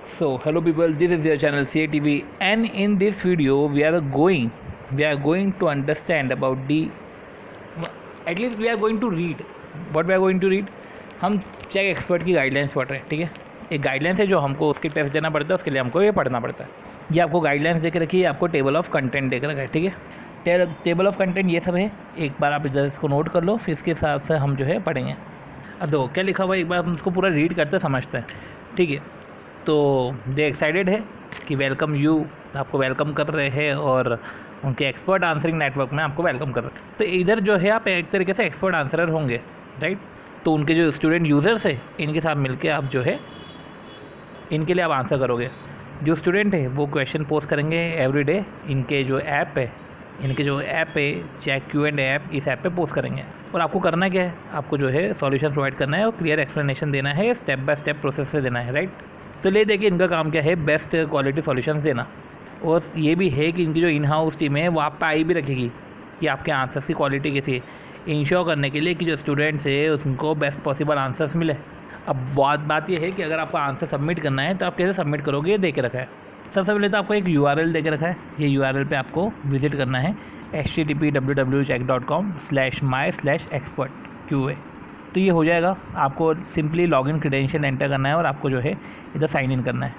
So hello people, this is your channel CATV, and in this video we are going to understand about the, at least we are going to read what we are going to read. हम check expert की guidelines पढ़ रहे हैं, ठीक है। एक guidelines है जो हमको उसके टेस्ट देना पड़ता है, उसके लिए हमको ये पढ़ना पड़ता है। ये आपको गाइडलाइंस दे के रखी है, आपको टेबल ऑफ कंटेंट दे के रखा है, ठीक है। टेबल ऑफ कंटेंट ये सब है, एक बार आप इधर इसको नोट कर लो, फिर इसके हिसाब से हम जो है पढ़ेंगे। अब देखो क्या लिखा हुआ है, एक बार हम इसको पूरा रीड करते समझते हैं, ठीक है। तो दे एक्साइटेड है कि वेलकम यू, आपको वेलकम कर रहे हैं और उनके एक्सपर्ट आंसरिंग नेटवर्क में आपको वेलकम कर रहे हैं। तो इधर जो है आप एक तरीके से एक्सपर्ट आंसरर होंगे, राइट। तो उनके जो स्टूडेंट यूज़र्स है इनके साथ मिलके आप जो है इनके लिए आप आंसर करोगे। जो स्टूडेंट है वो क्वेश्चन पोस्ट करेंगे एवरीडे, इनके जो ऐप है चेक Q&A ऐप, इस ऐप पे पोस्ट करेंगे। और आपको करना क्या है, आपको जो है सॉल्यूशन प्रोवाइड करना है और क्लियर एक्सप्लेनेशन देना है, स्टेप बाय स्टेप प्रोसेस से देना है, राइट। तो ले देखिए इनका काम क्या है, बेस्ट क्वालिटी सॉल्यूशंस देना। और ये भी है कि इनकी जो इन हाउस टीम है वो आप पे आई भी रखेगी कि आपके आंसर्स की क्वालिटी कैसी है, इंश्योर करने के लिए कि जो स्टूडेंट्स है उनको बेस्ट पॉसिबल आंसर्स मिले। अब बात ये है कि अगर आपको आंसर सबमिट करना है तो आप कैसे सबमिट करोगे, ये दे के रखा है। सबसे पहले तो आपको एक URL दे के रखा है, ये URL पे आपको विजिट करना है http://my/expert/QA। तो ये हो जाएगा, आपको सिंपली लॉगिन क्रेडेंशियल एंटर करना है और आपको जो है इधर साइन इन करना है।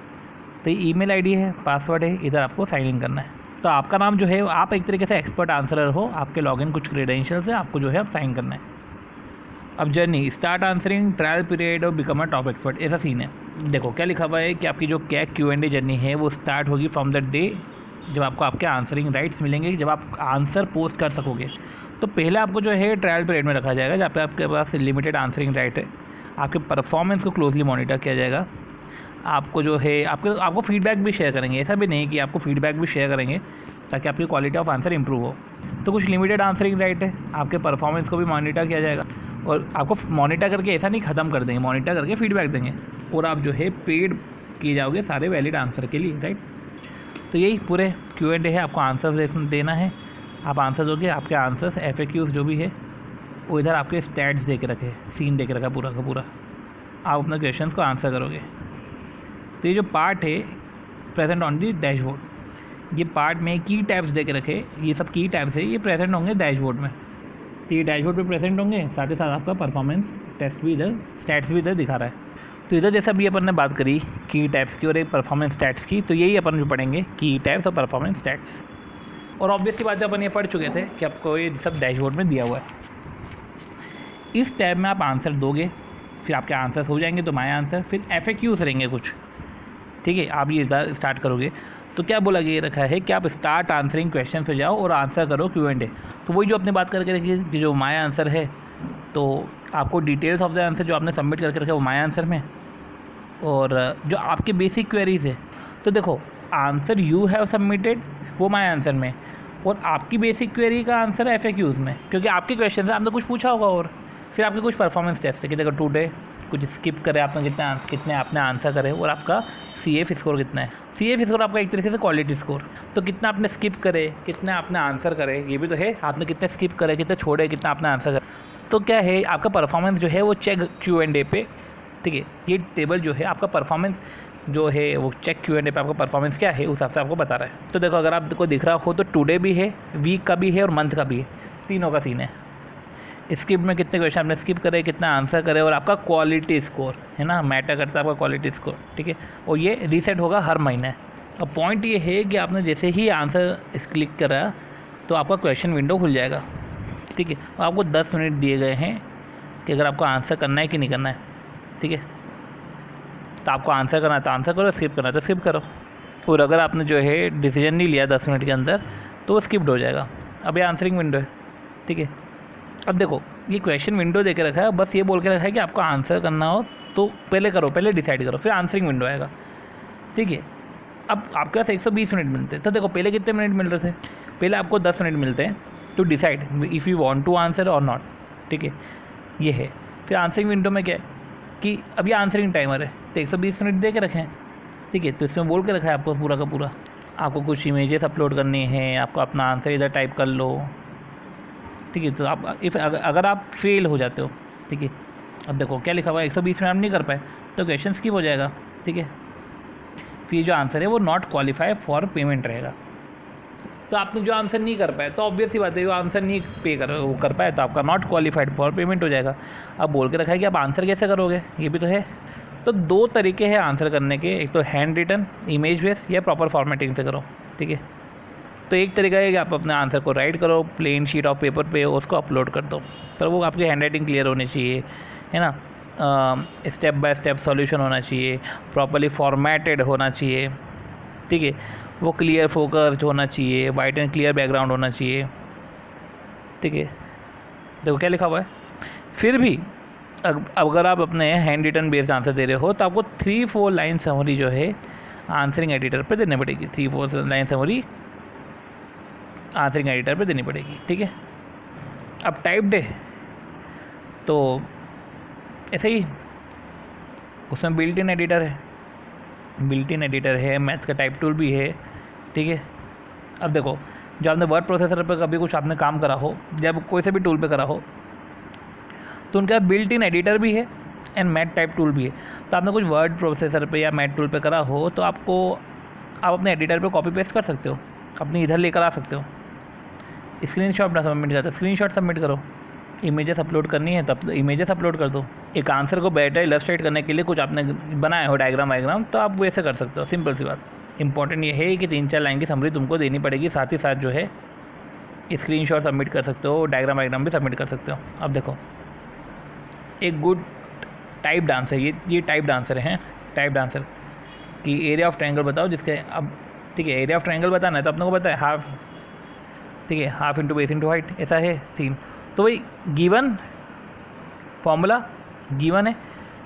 तो ये ईमेल आईडी है, पासवर्ड है, इधर आपको साइन इन करना है। तो आपका नाम जो है, आप एक तरीके से एक्सपर्ट आंसरर हो, आपके लॉगिन कुछ क्रेडेंशियल्स है, आपको जो है अब साइन करना है। अब journey start answering, trial period और बिकम अ टॉप एक्सपर्ट, ऐसा सीन है। देखो क्या लिखा हुआ है कि आपकी जो Q&A जर्नी है वो स्टार्ट होगी फ्रॉम द डे जब आपको आपके आंसरिंग राइट्स मिलेंगे, जब आप आंसर पोस्ट कर सकोगे। तो पहले आपको जो है ट्रायल पीरियड में रखा जाएगा, जहाँ पे आपके पास लिमिटेड आंसरिंग राइट है। आपके परफॉर्मेंस को क्लोजली मॉनिटर किया जाएगा। आपको जो है आपको फीडबैक भी शेयर करेंगे, ऐसा भी नहीं कि आपको फीडबैक भी शेयर करेंगे ताकि आपकी क्वालिटी ऑफ आंसर इंप्रूव हो। तो कुछ लिमिटेड आंसरिंग राइट है, आपके परफॉर्मेंस को भी मॉनिटर किया जाएगा। और आपको मॉनिटर करके ऐसा नहीं ख़त्म कर देंगे, मॉनिटर करके फीडबैक देंगे। और आप जो है पेड किए जाओगे सारे वैलिड आंसर के लिए, राइट। तो यही पूरे Q&A है, आपको आंसर देना है। आप आंसर दोगे, आपके आंसर्स FAQs जो भी है वो इधर आपके स्टैट्स दे के रखे, सीन दे के रखा पूरा का पूरा। आप अपने क्वेश्चंस को आंसर करोगे। तो ये जो पार्ट है प्रेजेंट ऑन दी डैशबोर्ड, ये पार्ट में की टैब्स दे के रखे, ये सब की टैब्स है, ये प्रेजेंट होंगे डैशबोर्ड में। तो ये डैशबोर्ड पे प्रेजेंट होंगे, साथ ही साथ आपका परफॉर्मेंस टेस्ट भी इधर, स्टैट्स भी इधर दिखा रहा है। तो इधर जैसे अभी अपन ने बात करी की टैब्स की और एक परफॉर्मेंस स्टैट्स की, तो यही अपन भी पढ़ेंगे की टैब्स और परफॉर्मेंस स्टैट्स। और ऑब्वियसली बात है, अपन ये पढ़ चुके थे कि आपको ये सब डैशबोर्ड में दिया हुआ है। इस टैब में आप आंसर दोगे, फिर आपके आंसर्स हो जाएंगे तो माय आंसर, फिर FAQs रहेंगे कुछ, ठीक है। आप ये इधर स्टार्ट करोगे तो क्या बोला गया रखा है कि आप स्टार्ट आंसरिंग क्वेश्चन पे जाओ और आंसर करो Q&A। तो वही जो अपने बात करके रखी कि जो माय आंसर है, तो आपको डिटेल्स ऑफ द आंसर जो आपने सबमिट करके रखा है वो माय आंसर में, और जो आपके बेसिक क्वेरीज है, तो देखो आंसर यू हैव सबमिटेड वो माय आंसर में, और आपकी बेसिक क्वेरी का आंसर FAQs में, क्योंकि आपके क्वेश्चन से आपने कुछ पूछा होगा। और फिर आपके कुछ परफॉर्मेंस टेस्ट है कि देखो टुडे कुछ स्किप करे आपने, कितने आपने आंसर करे, और आपका CF स्कोर कितना है। CF स्कोर आपका एक तरीके से क्वालिटी स्कोर, तो कितना आपने स्किप करे, कितने आपने आंसर करे, ये भी तो है। आपने कितने स्किप करे, कितने छोड़े, कितना आपने आंसर करे, तो क्या है आपका परफॉर्मेंस जो है वो चेक Q&A पे, ठीक है। ये टेबल जो है आपका परफॉर्मेंस जो है वो चेक Q&A पे आपका परफॉर्मेंस क्या है उस हिसाब से आपको बता रहा है। तो देखो अगर आपको दिख रहा हो तो टुडे भी है, वीक का भी है और मंथ का भी है, तीनों का सीन है। स्किप में कितने क्वेश्चन आपने स्किप करे, कितना आंसर करे, और आपका क्वालिटी स्कोर है ना, मैटर करता है आपका क्वालिटी स्कोर, ठीक है। और ये रीसेट होगा हर महीने। अब पॉइंट ये है कि आपने जैसे ही आंसर क्लिक करा तो आपका क्वेश्चन विंडो खुल जाएगा, ठीक है। और आपको 10 मिनट दिए गए हैं कि अगर आपको आंसर करना है कि नहीं करना है, ठीक है। तो आपको आंसर करना है तो आंसर करो, स्किप करना है तो स्किप करो। और अगर आपने जो है डिसीजन नहीं लिया 10 मिनट के अंदर तो वो स्किप्ड हो जाएगा। अब ये आंसरिंग विंडो है, ठीक है। अब देखो ये क्वेश्चन विंडो दे के रखा है, बस ये बोल के रखा है कि आपको आंसर करना हो तो पहले करो, पहले डिसाइड करो, फिर आंसरिंग विंडो आएगा, ठीक है। अब आपके पास 120 मिनट मिलते हैं, तो देखो पहले कितने मिनट मिल रहे थे, पहले आपको 10 मिनट मिलते हैं to decide if you want to answer or not, ठीक है। ये है। फिर आंसरिंग विंडो में क्या है कि अब ये आंसरिंग टाइमर है, तो 120 मिनट दे के रखे हैं, ठीक है। तो इसमें बोल के रखा है आपको पूरा का पूरा, आपको कुछ इमेजेस अपलोड करनी है, आपको अपना आंसर इधर टाइप कर लो, ठीक है। तो आप अगर आप फेल हो जाते हो, ठीक है। अब देखो क्या लिखा हुआ है, 120 मिनट आप नहीं कर पाए तो क्वेश्चन स्किप हो जाएगा, ठीक है। ये जो आंसर है वो नॉट क्वालिफाई फॉर पेमेंट रहेगा। तो आपने जो आंसर नहीं कर पाए तो ऑब्वियस सी बात है, जो आंसर नहीं कर पाए तो आपका नॉट क्वालिफाइड फॉर पेमेंट हो जाएगा। अब बोल के रखा है कि आप आंसर कैसे करोगे, ये भी तो है। तो दो तरीके हैं आंसर करने के, एक तो हैंड रिटन इमेज बेस या प्रॉपर फॉर्मेटिंग से करो, ठीक है। तो एक तरीका है कि आप अपने आंसर को राइट करो प्लेन शीट ऑफ पेपर पे, उसको अपलोड कर दो, पर वो आपकी हैंड राइटिंग क्लियर होनी चाहिए, है ना। स्टेप बाय स्टेप सॉल्यूशन होना चाहिए, प्रॉपर्ली फॉर्मेटेड होना चाहिए, ठीक है। वो क्लियर फोकस्ड होना चाहिए, वाइट एंड क्लियर बैकग्राउंड होना चाहिए, ठीक है। देखो क्या लिखा हुआ है। फिर भी अगर आप अपने हैंड रिटन बेस्ड आंसर दे रहे हो तो आपको 3-4 लाइन समरी जो है आंसरिंग एडिटर पे देनी पड़ेगी, 3-4 लाइन समरी आंसरिंग एडिटर पे देनी पड़ेगी, ठीक है। अब टाइप्ड है तो ऐसे ही उसमें बिल्ट इन एडिटर है, मैथ का टाइप टूल भी है, ठीक है। अब देखो, जब आपने वर्ड प्रोसेसर पर कभी कुछ आपने काम करा हो, जब कोई से भी टूल पे करा हो, तो उनका बिल्ट इन एडिटर भी है एंड मैथ टाइप टूल भी है। तो आपने कुछ वर्ड प्रोसेसर पे या मैथ टूल पे करा हो तो आप अपने एडिटर पे कॉपी पेस्ट कर सकते हो, अपनी इधर लेकर आ सकते हो। स्क्रीनशॉट ना सबमिट करते, स्क्रीनशॉट सबमिट करो। इमेजेस अपलोड करनी है तब इमेजेस अपलोड कर दो। एक आंसर को बेटर इलस्ट्रेट करने के लिए कुछ आपने बनाया हो डायग्राम तो आप वैसे कर सकते हो, सिंपल सी बात। इंपॉर्टेंट ये है कि 3-4 लाइन की समरी तुमको देनी पड़ेगी, साथ ही साथ जो है स्क्रीनशॉट सबमिट कर सकते हो, डायग्राम भी सबमिट कर सकते हो। अब देखो, एक गुड टाइप्ड आंसर, ये टाइप्ड आंसर है, टाइप्ड आंसर कि एरिया ऑफ ट्रायंगल बताओ जिसके, अब ठीक है, एरिया ऑफ ट्रायंगल बताना है तो अपने को पता है हाफ, ठीक है, half into base into height, ऐसा है सीन। तो वही गिवन फॉर्मूला गिवन है,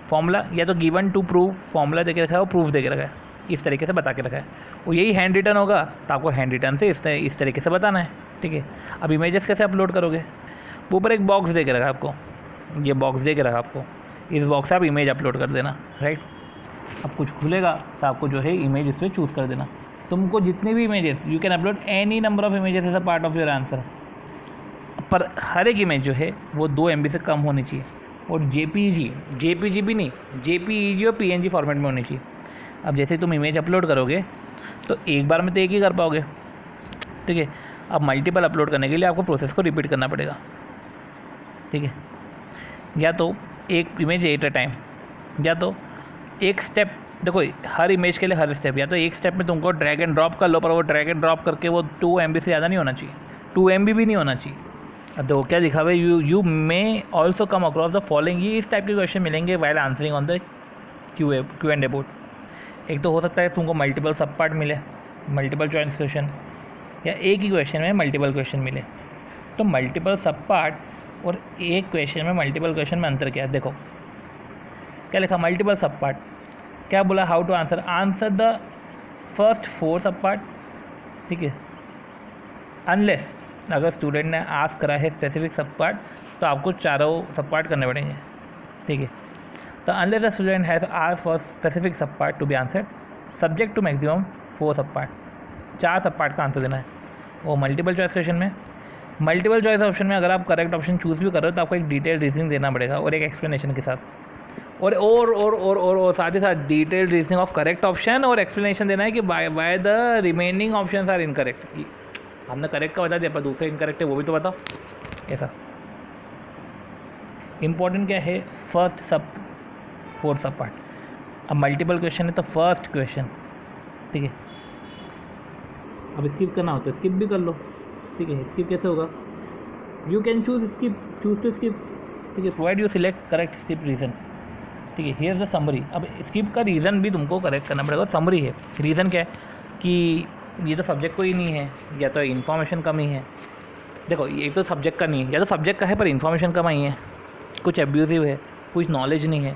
फॉर्मूला या तो गिवन टू प्रूव फॉर्मूला दे के रखा है और प्रूफ दे के रखा है, इस तरीके से बता के रखा है। और यही हैंड रिटन होगा तो आपको हैंड रिटन से इस तरीके से बताना है, ठीक है। अब इमेजेस कैसे अपलोड करोगे, वो ऊपर एक बॉक्स दे के रखा है आपको, ये बॉक्स दे के रखा आपको, इस बॉक्स से आप इमेज अपलोड कर देना, राइट। अब कुछ खुलेगा तो आपको जो है इमेज इस पर चूज़ कर देना। तुमको जितनी भी images, you can upload any number of images as a part of your answer, पर हर एक इमेज जो है वो 2 MB से कम होनी चाहिए, और JPG भी नहीं, JPEG और PNG फॉर्मेट में होनी चाहिए। अब जैसे तुम इमेज अपलोड करोगे तो एक बार में तो एक ही कर पाओगे, ठीक है। अब मल्टीपल अपलोड करने के लिए आपको प्रोसेस को रिपीट करना पड़ेगा, ठीक है। या तो एक इमेज एट अ टाइम, या तो एक स्टेप, देखो हर इमेज के लिए हर स्टेप, या तो एक स्टेप में तुमको ड्रैग एंड ड्रॉप कर लो, पर वो ड्रैग एंड ड्रॉप करके वो 2 MB से ज़्यादा नहीं होना चाहिए, 2 MB भी नहीं होना चाहिए। अब देखो क्या लिखा हुआ है, you may also come across the following, ये इस टाइप के क्वेश्चन मिलेंगे while answering on the Q&A board. एक तो हो सकता है तुमको मल्टीपल सब पार्ट मिले, मल्टीपल चॉइस क्वेश्चन, या एक ही क्वेश्चन में मल्टीपल क्वेश्चन मिले। तो मल्टीपल सब पार्ट और एक क्वेश्चन में मल्टीपल क्वेश्चन में अंतर क्या है, देखो क्या लिखा, मल्टीपल सब पार्ट, क्या बोला, how to answer the first 4 sub part, ठीक है। अनलेस अगर स्टूडेंट ने आस्क करा है स्पेसिफिक सब पार्ट तो आपको चारों सब पार्ट करने पड़ेंगे, ठीक है। तो unless the student has asked for specific sub part to be answered, subject to maximum 4 sub part, 4 sub part का आंसर देना है। वो मल्टीपल चॉइस क्वेश्चन में, मल्टीपल चॉइस ऑप्शन में अगर आप करेक्ट ऑप्शन चूज़ भी कर रहे हो तो आपको एक डिटेल रीजनिंग देना पड़ेगा और एक एक्सप्लेनेशन के साथ, और साथ ही साथ detail reasoning of correct option और एक्सप्लेनेशन देना है कि why the remaining option are incorrect. हमने करेक्ट का बता दिया पर दूसरे इनकरेक्ट है, वो भी तो बताओ। ऐसा इंपॉर्टेंट क्या है, फर्स्ट सब 4 सब पार्ट। अब मल्टीपल क्वेश्चन है तो फर्स्ट क्वेश्चन, ठीक है। अब स्किप करना हो तो स्किप भी कर लो, ठीक है। स्किप कैसे होगा, you can choose to skip, ठीक है। Provide you select correct skip reason, ठीक है। Here is the summary. अब स्किप का रीज़न भी तुमको करेक्ट करना पड़ेगा, और समरी है, रीज़न क्या है कि ये तो सब्जेक्ट को ही नहीं है, या तो इन्फॉर्मेशन कम ही है। देखो ये तो सब्जेक्ट का नहीं है, या तो सब्जेक्ट का है पर इन्फॉर्मेशन कम ही है, कुछ एब्यूजिव है, कुछ नॉलेज नहीं है,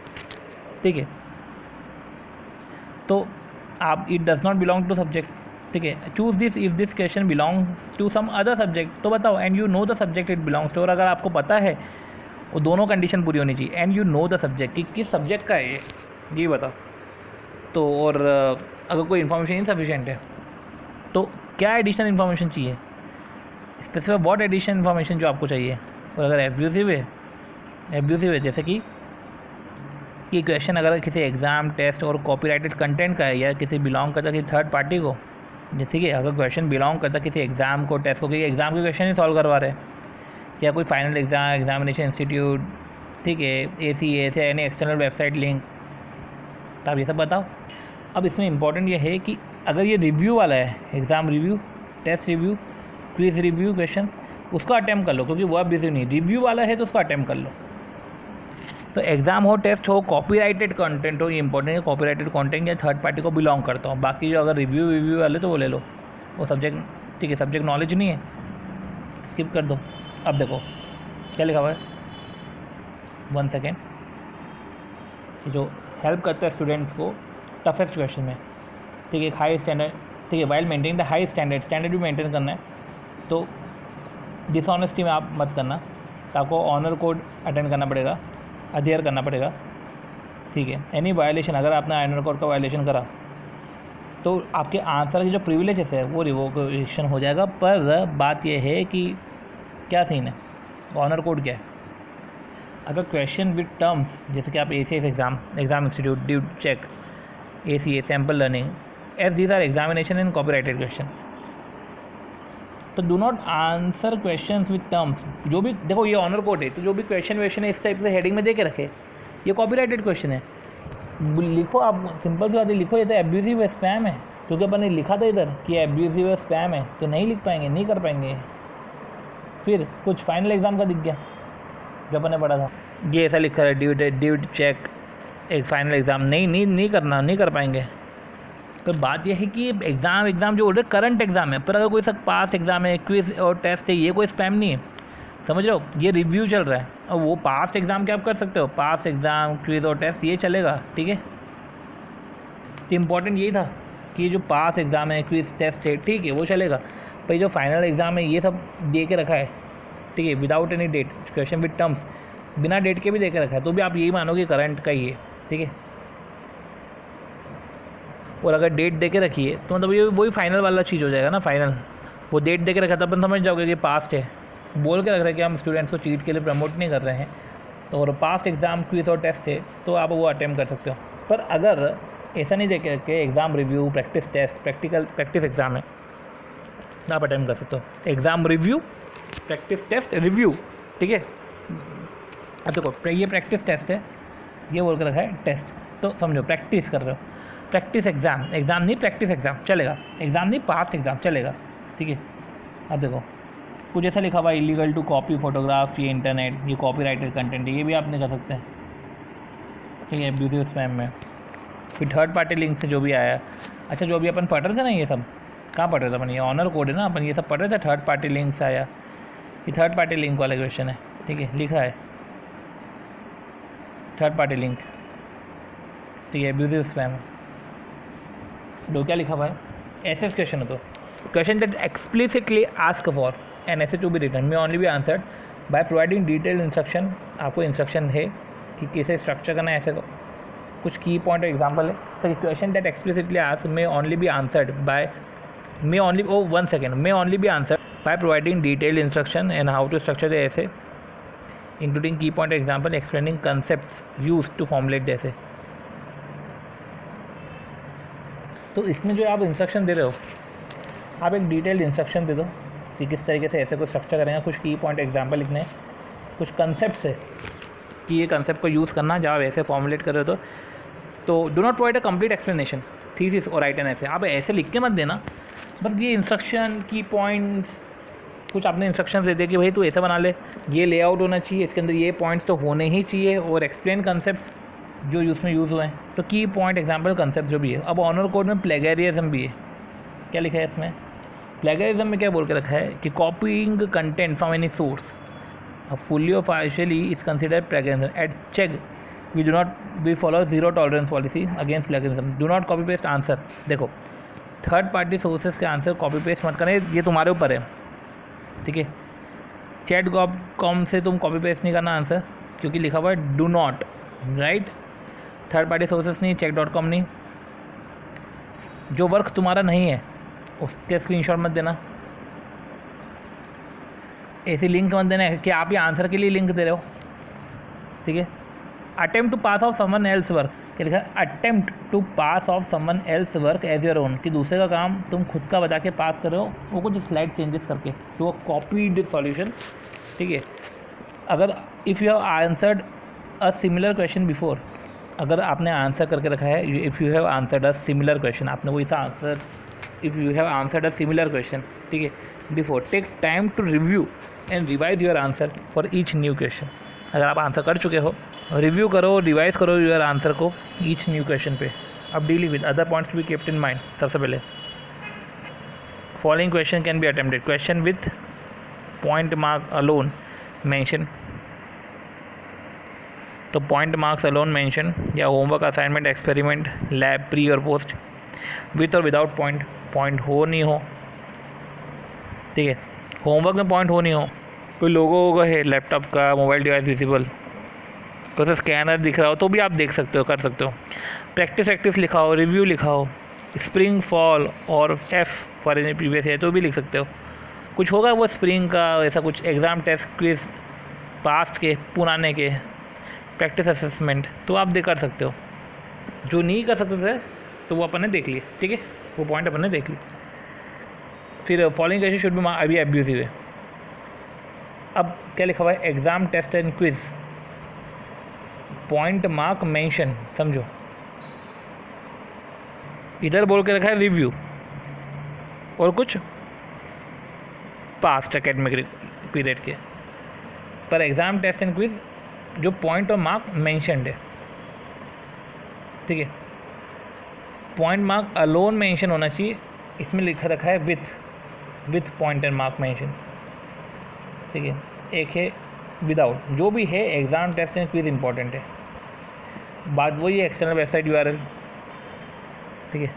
ठीक है। तो आप it does not belong to subject, ठीक है। Choose this if this question belongs to some other subject, तो बताओ and you know the subject it belongs to, और अगर आपको पता है वो दोनों कंडीशन पूरी होनी चाहिए, and you know the subject कि किस सब्जेक्ट का है ये बताओ। तो और अगर कोई इन्फॉर्मेशन इनसफिशिएंट है तो क्या एडिशनल इन्फॉर्मेशन चाहिए, स्पेसिफाई व्हाट एडिशनल इन्फॉर्मेशन जो आपको चाहिए। और अगर एब्यूजिव है जैसे कि कि क्वेश्चन अगर किसी एग्ज़ाम टेस्ट और कॉपीराइटेड कंटेंट का है या किसी बिलोंग करता किसी थर्ड पार्टी को, जैसे कि अगर क्वेश्चन बिलोंग करता किसी एग्ज़ाम को टेस्ट को, कि एग्ज़ाम के क्वेश्चन ही सॉल्व करवा रहे हैं या कोई फाइनल एग्ज़ाम एग्जामिनेशन इंस्टीट्यूट, ठीक है, ACA से यानी एक्सटर्नल वेबसाइट लिंक, तो आप ये सब बताओ। अब इसमें इंपॉर्टेंट ये है कि अगर ये रिव्यू वाला है, exam review, test review, quiz review question, उसको अटैम्प्ट कर लो, क्योंकि वो आप बिजी नहीं। रिव्यू वाला है तो उसको अटैम्प्ट कर लो। तो एग्ज़ाम हो, टेस्ट हो, कॉपीराइटेड कंटेंट हो, ये इंपॉर्टेंट है, कॉपीराइटेड कंटेंट या थर्ड पार्टी को बिलोंग करता हो। बाकी जो अगर रिव्यू वाले तो वो ले लो, वो सब्जेक्ट, ठीक है, सब्जेक्ट नॉलेज नहीं है, स्किप कर दो। अब देखो क्या लिखा हुआ है, 1 सेकेंड, जो हेल्प करता है स्टूडेंट्स को टफेस्ट क्वेश्चन में, ठीक है, हाई स्टैंडर्ड, ठीक है, while maintain the high standard भी मेंटेन करना है। तो डिसऑनेस्टी में आप मत करना, तो आपको ऑनर कोड अटेंड करना पड़ेगा, अध्ययन करना पड़ेगा, ठीक है। एनी वायलेशन, अगर आपने ऑनर कोड का वायलेशन करा तो आपके आंसर की जो प्रिविलेजेस है वो रिवोकेशन हो जाएगा। पर बात यह है कि क्या सीन है, ऑनर कोड क्या है। अगर क्वेश्चन विद टर्म्स, जैसे कि आप ACS exam institute, due check, ACA sample learning, as these are examination in copyrighted question, तो do not answer questions with terms. जो भी देखो ये ऑनर कोड है, तो जो भी क्वेश्चन है इस टाइप से हेडिंग में दे के रखे, ये कॉपीराइटेड क्वेश्चन है, लिखो आप, सिंपल सी बात है, लिखो ये तो एब्यूजिव है, स्पैम है, क्योंकि अपन ने लिखा था इधर कि एब्यूजिव है, स्पैम है, तो नहीं लिख पाएंगे, नहीं कर पाएंगे। फिर कुछ फाइनल एग्ज़ाम का दिख गया जो अपन ने पढ़ा था, ये ऐसा लिखा है ड्यू चेक एक फाइनल एग्ज़ाम, नहीं करना, नहीं कर पाएंगे। तो बात यह है कि एग्ज़ाम जो ऑलरेडी करंट एग्ज़ाम है, पर अगर कोई सब पास एग्ज़ाम है, क्विज और टेस्ट है, ये कोई स्पैम नहीं है, समझ रहे हो, ये रिव्यू चल रहा है। और वो पास्ट एग्ज़ाम क्या आप कर सकते हो, पास एग्ज़ाम, क्विज और टेस्ट ये चलेगा, ठीक है। तो इम्पॉर्टेंट यही था कि जो पास एग्ज़ाम है, क्विज टेस्ट है, ठीक है, वो चलेगा। पर जो फाइनल एग्ज़ाम है ये सब दे के रखा है, ठीक है, without any date, question with terms, बिना डेट के भी दे के रखा है, तो भी आप यही मानो कि करंट का ही है, ठीक है। और अगर डेट दे के रखी है तो मतलब ये वही फाइनल वाला चीज़ हो जाएगा ना, फाइनल वो डेट दे के रखा तो अपन समझ जाओगे कि पास्ट है, बोल के रख रहे हैं कि हम स्टूडेंट्स को चीट के लिए प्रमोट नहीं कर रहे हैं। तो और पास्ट एग्ज़ाम, क्विज और टेस्ट है तो आप वो अटैम्प्ट कर सकते हो। पर अगर ऐसा नहीं दे के रखे, exam review, practice test, practice exam है, तो आप अटैम्प्ट कर सकते हो। Exam review, practice test, review, ठीक है। अब देखो ये प्रैक्टिस टेस्ट है, ये बोल के रखा है टेस्ट, तो समझो प्रैक्टिस कर रहे हो। प्रैक्टिस एग्ज़ाम नहीं, प्रैक्टिस एग्ज़ाम चलेगा, एग्ज़ाम नहीं, पास्ट एग्ज़ाम चलेगा, ठीक है। अब देखो कुछ ऐसा लिखा हुआ, इलीगल टू कॉपी फोटोग्राफ, ये इंटरनेट, ये कॉपीराइटेड कंटेंट है, ये भी आप नहीं कर सकते, ठीक है, एब्यूजिव स्पैम में। फिर थर्ड पार्टी लिंक से जो भी आया, अच्छा जो भी अपन पढ़ रहे थे ना, ये सब कहाँ पढ़ रहे थे अपन, ये ऑनर कोड है ना, अपन ये सब पढ़ रहे थे, थर्ड पार्टी लिंक से आया, ये थर्ड पार्टी लिंक वाला क्वेश्चन है, ठीक है, लिखा है थर्ड पार्टी लिंक, ठीक है, एब्यूजिव स्पैम। दो क्या लिखा हुआ है, ऐसे क्वेश्चन हो तो question that explicitly ask for an essay to be written may only be answered by providing detail instruction. आपको इंस्ट्रक्शन है कि कैसे स्ट्रक्चर करना है, ऐसे कुछ की पॉइंट एग्जाम्पल है। तो question that explicitly ask may only be answered by may only be answered by providing detail instruction and how to structure the essay including key point example explaining concepts use to formulate essay. तो इसमें जो आप instruction दे रहे हो, आप एक detailed instruction दे दो कि किस तरीके से ऐसे को स्ट्रक्चर करेंगे, कुछ की पॉइंट एग्जाम्पल लिखने हैं, कुछ कंसेप्ट है कि ये कंसेप्ट को यूज़ करना जब आप ऐसे फॉर्मुलेट कर रहे हो। तो do not provide a complete explanation, thesis और राइट एन ऐसे, आप ऐसे लिख के मत देना, बस ये इंस्ट्रक्शन की पॉइंट्स कुछ आपने इंस्ट्रक्शन दे दिए कि भाई तू ऐसा बना ले, ये लेआउट होना चाहिए, इसके अंदर ये पॉइंट्स तो होने ही चाहिए, और एक्सप्लेन कंसेप्ट्स जो उसमें यूज़ हुए हैं, तो की पॉइंट एग्जाम्पल कंसेप्ट जो भी है। अब ऑनर कोड में प्लेगरिज्म भी है, क्या लिखा है इसमें, प्लेगरिज्म में क्या बोल के रखा है कि copying content from any source fully और partially is considered plagiarism. At Chegg we follow zero tolerance policy against plagiarism. Do not copy paste answer. देखो थर्ड पार्टी सोर्सेज के आंसर कॉपी पेस्ट मत करें, ये तुम्हारे ऊपर है, ठीक है। चैट कॉम से तुम कॉपी पेस्ट नहीं करना आंसर, क्योंकि लिखा हुआ है do not, right. Third party sources नहीं, check.com नहीं, जो वर्क तुम्हारा नहीं है उसके स्क्रीनशॉट मत देना, ऐसी लिंक मत देना कि आप ये आंसर के लिए लिंक दे रहे हो, ठीक है। Attempt to pass off someone else work, क्या लिखा है, attempt to pass off someone else work as your own, कि दूसरे का काम तुम खुद का बता के पास करो, वो कुछ स्लाइड चेंजेस करके, तो कॉपीड सॉल्यूशन, ठीक है। अगर if you have answered a similar question before, अगर आपने आंसर करके रखा है, if you have answered a similar question, आपने वही सा answer, if you have answered a similar question, ठीक है, before, take time to review and revise your answer for each new question. अगर आप आंसर कर चुके हो, रिव्यू करो, रिवाइज करो योर आंसर को ईच न्यू क्वेश्चन पे। अब dealing with other points to be kept in mind. सबसे पहले following question can be attempted, question with point mark alone mention, तो पॉइंट मार्क्स अलोन मेंशन, या homework, assignment, experiment, lab, pre और post, with और without point, point हो नहीं हो, ठीक है। होमवर्क में पॉइंट हो नहीं हो, कोई लोगो होगा है लैपटॉप का, मोबाइल डिवाइस विजिबल, कोई सा स्कैनर दिख रहा हो तो भी आप देख सकते हो, कर सकते हो। प्रैक्टिस लिखा हो, रिव्यू लिखा हो, स्प्रिंग, फॉल और एफ फॉर एनी प्रीवियस है तो भी लिख सकते हो। कुछ होगा वो स्प्रिंग का, ऐसा कुछ एग्ज़ाम, टेस्ट, क्विज, पास्ट के, पुराने के, प्रैक्टिस असेसमेंट, तो आप कर सकते हो। जो नहीं कर सकते थे तो वो अपन ने देख लिए, ठीक है, वो पॉइंट अपन ने देख ली। फिर फॉलोइंग क्वेश्चन शुड बी अभी एब्यूजिव है। अब क्या लिखा हुआ है, exam, test and quiz, point mark mention, समझो इधर बोल के रखा है रिव्यू और कुछ पास्ट एकेडमिक पीरियड के, पर एग्ज़ाम, टेस्ट एंड क्विज जो पॉइंट और मार्क मेंशनड है, ठीक है। पॉइंट मार्क अलोन मेंशन होना चाहिए, इसमें लिखा रखा है with point and mark mention, ठीक है। एक है विदाउट, जो भी है exam, test and quiz important है, बात वही है एक्सटर्नल वेबसाइट URL, ठीक है।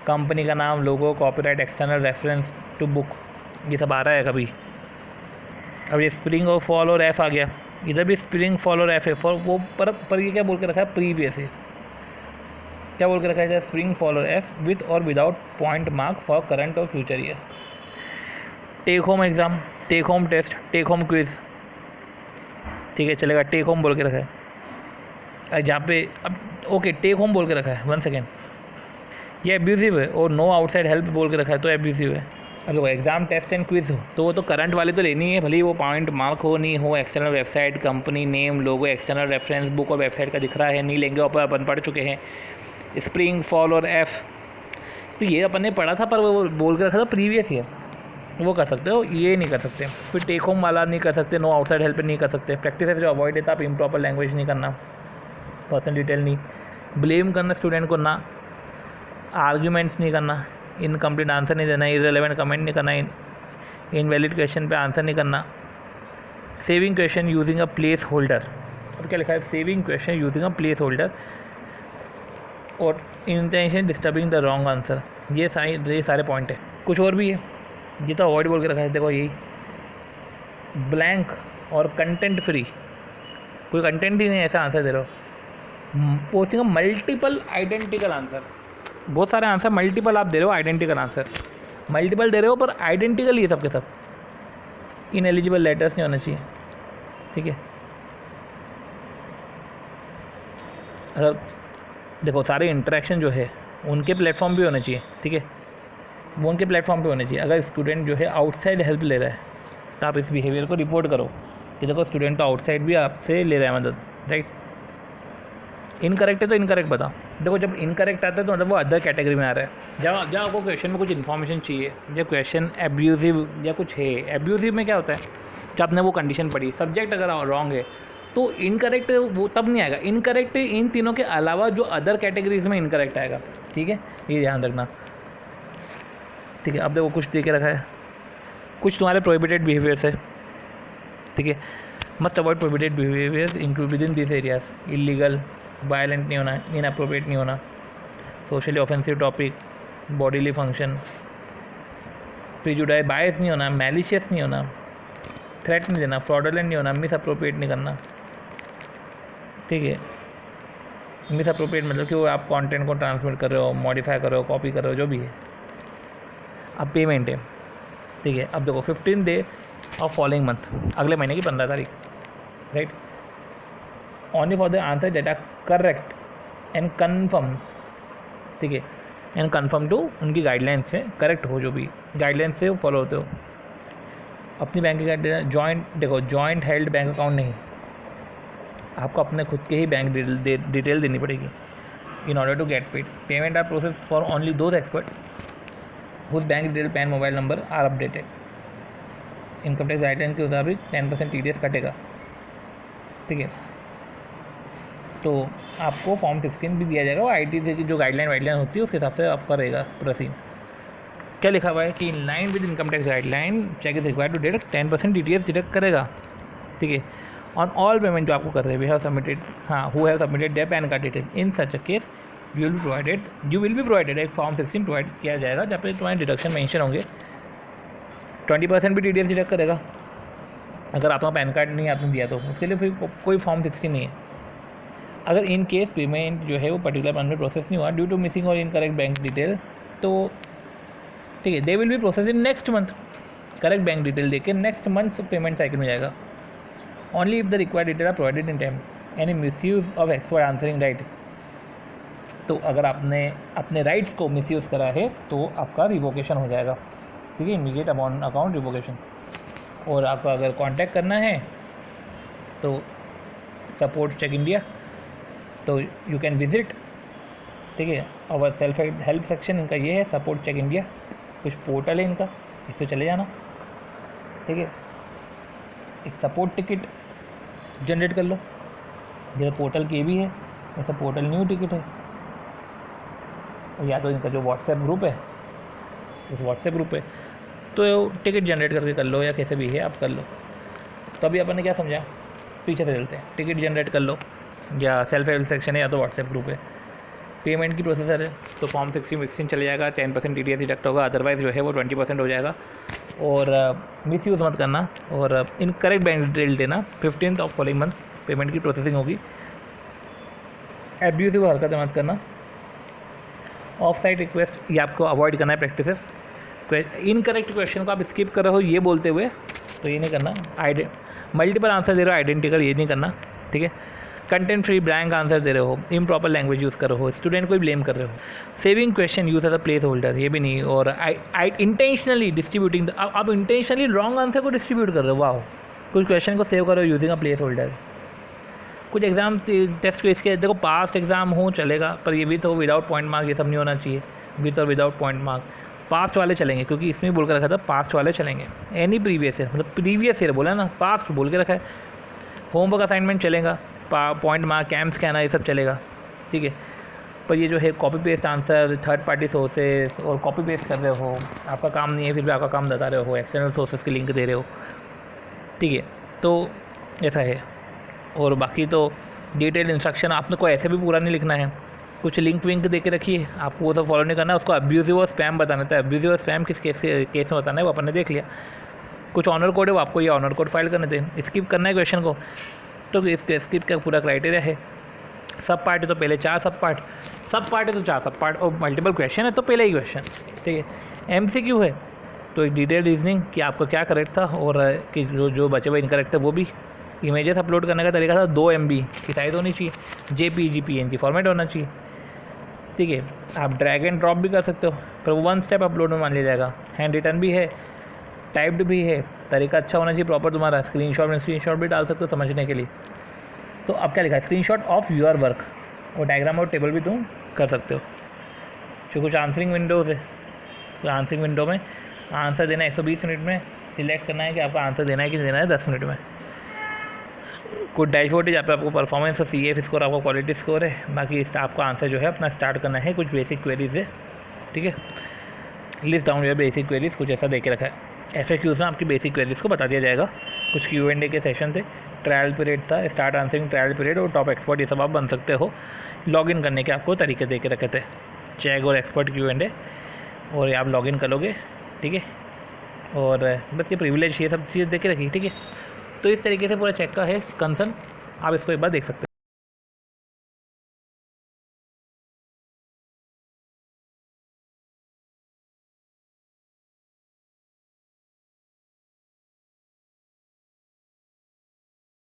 कंपनी का नाम, logo, copyright, external reference to book, ये सब आ रहा है कभी। अब ये स्प्रिंग और फॉल और एफ आ गया, इधर भी स्प्रिंग, फॉल और एफ है, फॉर वो पर ये क्या बोल के रखा है, प्रीवियस है, क्या बोल के रखा है, स्प्रिंग, फॉल और एफ विथ और without point mark for current और future year. Take home exam, take home test, take home quiz, ठीक है, चलेगा। टेक होम बोल के रखा है जहाँ पे, अब ओके, टेक होम बोल के रखा है, 1 सेकेंड, ये एब्यूजिव है, और नो आउटसाइड हेल्प बोल के रखा है तो एब्यूजिव है। अब देखो एग्ज़ाम, टेस्ट एंड क्विज हो तो वो तो करंट वाले तो लेनी है, भले ही वो पॉइंट मार्क हो नहीं हो, एक्सटर्नल वेबसाइट, कंपनी नेम, लोगो, एक्सटर्नल रेफरेंस, बुक और वेबसाइट का दिख रहा है, नहीं लेंगे, अपन पढ़ चुके हैं। स्प्रिंग, फॉल और एफ, तो ये अपन ने पढ़ा था, पर वो बोल के रखा था प्रीवियस ईयर, वो कर सकते हो, ये नहीं कर सकते। फिर टेक होम वाला नहीं कर सकते, नो आउटसाइड हेल्प नहीं कर सकते। प्रैक्टिस है जो अवॉइड है, तो आप इम्प्रॉपर लैंग्वेज नहीं करना, पर्सनल डिटेल नहीं, ब्लेम करना स्टूडेंट को ना, आर्ग्यूमेंट्स नहीं करना, इनकम्प्लीट आंसर नहीं देना, इररिलेवेंट कमेंट नहीं करना, इनवैलिड क्वेश्चन पे आंसर नहीं करना, saving question using a place holder, और क्या लिखा है, saving question using a place holder, और intention disturbing the wrong answer, ये सारे पॉइंट है। कुछ और भी है, ये तो अवॉइड बोल के रखा है, देखो यही ब्लैंक और कंटेंट फ्री, कोई कंटेंट ही नहीं, ऐसा आंसर दे रहे हो। पोस्टिंग मल्टीपल आइडेंटिकल आंसर, बहुत सारे आंसर मल्टीपल आप दे रहे हो, आइडेंटिकल आंसर मल्टीपल दे रहे हो, पर आइडेंटिकल ये सब के सब। इनएलिजिबल लेटर्स नहीं होना चाहिए, ठीक है। अगर देखो सारे इंटरेक्शन जो है उनके प्लेटफॉर्म भी होने चाहिए, ठीक है, वो उनके प्लेटफॉर्म पे होने चाहिए। अगर स्टूडेंट जो है आउटसाइड हेल्प ले रहा है तो आप इस बिहेवियर को रिपोर्ट करो कि देखो स्टूडेंट तो आउटसाइड भी आपसे ले रहा है मदद, राइट। इनकरेक्ट है तो इनकरेक्ट बताओ, देखो जब इनकरेक्ट आता है तो मतलब वो अदर कैटेगरी में आ रहा है। जब आपको क्वेश्चन में कुछ इन्फॉर्मेशन चाहिए, जब क्वेश्चन एब्यूजिव या कुछ है, एब्यूजिव में क्या होता है, जब आपने वो कंडीशन पढ़ी, सब्जेक्ट अगर रॉन्ग है तो इनकरेक्ट वो तब नहीं आएगा, इनकरेक्ट इन तीनों के अलावा जो अदर कैटेगरीज में इनकरेक्ट आएगा, ठीक है, ये ध्यान रखना, ठीक है। अब देखो कुछ दे के रखा है, कुछ तुम्हारे प्रोहिबिटेड बिहेवियर्स है, ठीक है। Must avoid prohibited behaviours include within this areas, illegal, violent नहीं होना, इनअप्रोप्रिएट नहीं होना, socially offensive topic, bodily function, prejudice bias नहीं होना, मैलिशियस नहीं होना, थ्रेट नहीं देना, फ्रॉडुलेंट नहीं होना, मिस अप्रोप्रिएट नहीं करना, ठीक है। मिस अप्रोप्रिएट मतलब कि वो आप कंटेंट को ट्रांसमिट कर रहे हो, मॉडिफाई कर रहे हो, कॉपी कर रहे हो, जो भी है। अब पेमेंट है, ठीक है। अब देखो 15 डे ऑफ फॉलोइंग मंथ, अगले महीने की 15 तारीख, right. Only for the answer date are correct and confirm, ठीक है, एंड कन्फर्म टू उनकी गाइडलाइंस से करेक्ट हो, जो भी गाइडलाइंस से वो फॉलो होते हो। अपनी बैंक की जॉइंट, देखो जॉइंट हेल्ड बैंक अकाउंट नहीं, आपको अपने खुद के ही बैंक डिटेल देनी पड़ेगी in order to get paid. Payment are process for only those expert whose bank detail PAN mobile number are updated. Income tax guideline के मुताबिक 10% TDS कटेगा, ठीक है। तो आपको फॉर्म 16 भी दिया जाएगा, वो IT से की जो गाइडलाइन होती है उसके हिसाब से आपका रहेगा प्रोसीड। क्या लिखा हुआ है कि in line with income tax guideline check is required to deduct 10% DTS deduct करेगा, ठीक है, ऑन ऑल पेमेंट जो आपको कर रहे हैं, वी हैव सबमिटेड, हाँ, who have submitted there pan card detail. In such a case you will be provided एक फॉर्म 16 प्रोवाइड किया जाएगा जहाँ पे तुम्हारे डिडक्शन मेंशन होंगे। 20% भी TDS डिडक्ट करेगा अगर आपका पैन कार्ड नहीं आपने दिया तो, उसके लिए फिर कोई फॉर्म 16 नहीं है। अगर इन केस पेमेंट जो है वो पर्टिकुलर मंथ में प्रोसेस नहीं हुआ due to missing or incorrect bank detail, तो ठीक है, they will be process in next month. Correct bank detail देके नेक्स्ट मंथ पेमेंट साइकिल में जाएगा। Only if the required detail are provided in time, any misuse of expert answering right, तो अगर आपने अपने राइट्स को मिसयूज़ करा है तो आपका रिवोकेशन हो जाएगा, ठीक है, इमीडिएट अकाउंट रिवोकेशन। और आपका अगर कांटेक्ट करना है तो सपोर्ट चेक इंडिया, तो यू कैन विजिट, ठीक है, और सेल्फ हेल्प सेक्शन इनका ये है, सपोर्ट चेक इंडिया, कुछ पोर्टल है इनका, इस पर चले जाना, ठीक है। एक सपोर्ट टिकट जनरेट कर लो, जैसे पोर्टल के भी है ऐसा पोर्टल न्यू टिकट है, या तो इनका जो व्हाट्सएप ग्रुप है, उस व्हाट्सएप ग्रुप पे तो टिकट जनरेट करके कर लो, या कैसे भी है आप कर लो। तो अभी अपन ने क्या समझा, पीछे से चलते हैं, टिकट जनरेट कर लो, या सेल्फ हेल्प सेक्शन है, या तो व्हाट्सएप ग्रुप है। पेमेंट की प्रोसेसर है तो फॉर्म 16 चले जाएगा, 10% TDS डिडक्ट होगा, अदरवाइज़ जो है वो 20% हो जाएगा। और मिस यूज़ मत करना, और इनकरेक्ट बैंक डिटेल देना। 15th of following month payment की प्रोसेसिंग होगी। एब्यूसिव हरकत मत करना। ऑफ साइट रिक्वेस्ट ये आपको अवॉइड करना है प्रैक्टिसेस। इनकरेक्ट क्वेश्चन को आप स्किप कर रहे हो ये बोलते हुए, तो ये नहीं करना। मल्टीपल आंसर दे रहे हो आइडेंटिकल, ये नहीं करना, ठीक है। कंटेंट फ्री ब्लैंक आंसर दे रहे हो, इम्प्रॉपर लैंग्वेज यूज़ कर रहे हो, स्टूडेंट को ही ब्लेम कर रहे हो। Saving question use as a place holder, ये भी नहीं। और आई इंटेंशनली डिस्ट्रीब्यूटिंग, आप इंटेंशनली रॉन्ग आंसर को डिस्ट्रीब्यूट कर रहे हो। वाह, कुछ क्वेश्चन को सेव करो यूजिंग अ प्लेस होल्डर। कुछ एग्जाम टेस्ट केस के देखो, पास्ट एग्जाम हो चलेगा, पर ये भी तो विदाउट पॉइंट मार्क, ये सब नहीं होना चाहिए। विद और विदाउट पॉइंट मार्क पास्ट वाले चलेंगे, क्योंकि इसमें बोल कर रखा था पास्ट वाले चलेंगे। एनी प्रीवियस ईयर, मतलब प्रीवियस ईयर बोला ना, पास्ट बोल के रखा है। होमवर्क असाइनमेंट चलेगा, पॉइंट मार्क, कैम्प स्कैनर, ये सब चलेगा, ठीक है। पर ये जो है copy paste answer, third party sources और कॉपी पेस्ट कर रहे हो, आपका काम नहीं है, फिर भी आपका काम बता रहे हो, एक्सटर्नल सोर्सेस की लिंक दे रहे हो, ठीक है। तो ऐसा है। और बाकी तो डिटेल इंस्ट्रक्शन आपने को ऐसे भी पूरा नहीं लिखना है, कुछ लिंक विंक दे के रखिए, आपको वो सब फॉलो नहीं करना। उसको अब्यूजिव और स्पैम बताना था। अब्यूजिव और स्पैम किस केस में बताना है वो अपन ने देख लिया। कुछ ऑनर कोड है, वो आपको ये ऑनर कोड फाइल करने थे। स्किप करना है क्वेश्चन को, तो इसके स्किप का पूरा क्राइटेरिया है। सब पार्ट है तो पहले 4 सब पार्ट है तो 4 सब पार्ट, और मल्टीपल क्वेश्चन है तो पहले ही क्वेश्चन, ठीक है। MCQ है तो एक डिटेल रीजनिंग कि आपका क्या करेक्ट था, और कि जो बचे हुए इनकरेक्ट थे वो भी। इमेजेस अपलोड करने का तरीका था 2 MB की साइज़ होनी चाहिए, JPG PNG फॉर्मेट होना चाहिए, ठीक है। आप ड्रैग एंड ड्रॉप भी कर सकते हो, पर वो 1 स्टेप अपलोड में मान लिया जाएगा। हैंड रिटन भी है, टाइप्ड भी है, तरीका अच्छा होना चाहिए प्रॉपर तुम्हारा। स्क्रीनशॉट भी डाल सकते हो समझने के लिए। तो अब क्या लिखा है, स्क्रीनशॉट ऑफ योर वर्क, और डायग्राम और टेबल भी तुम कर सकते हो। जो कुछ आंसरिंग विंडोज़ है, तो आंसरिंग विंडो में आंसर देना 120 मिनट में, सिलेक्ट करना है कि आपका आंसर देना है कि देना है 10 मिनट में। कुछ डैशबोर्ड है जहाँ पे आपको परफॉर्मेंस और CF स्कोर, आपका क्वालिटी स्कोर है। बाकी आपका आंसर जो है अपना स्टार्ट करना है। कुछ बेसिक क्वेरीज है, ठीक है। List down your basic queries, कुछ ऐसा दे के रखा है। FAQs में आपकी बेसिक क्वेरीज को बता दिया जाएगा। कुछ Q&A के सेशन थे, ट्रायल पीरियड था, स्टार्ट आंसरिंग ट्रायल पीरियड, और टॉप एक्सपर्ट, ये सब आप बन सकते हो। लॉगिन करने के आपको तरीके दे के रखे थे, चेक और एक्सपर्ट Q&A, और आप लॉगिन करोगे, ठीक है। और बस ये प्रिविलेज, ये सब चीज़ दे के रखी, ठीक है। तो इस तरीके से पूरा चेक का है कंसर्न, आप इसको एक बार देख सकते हो।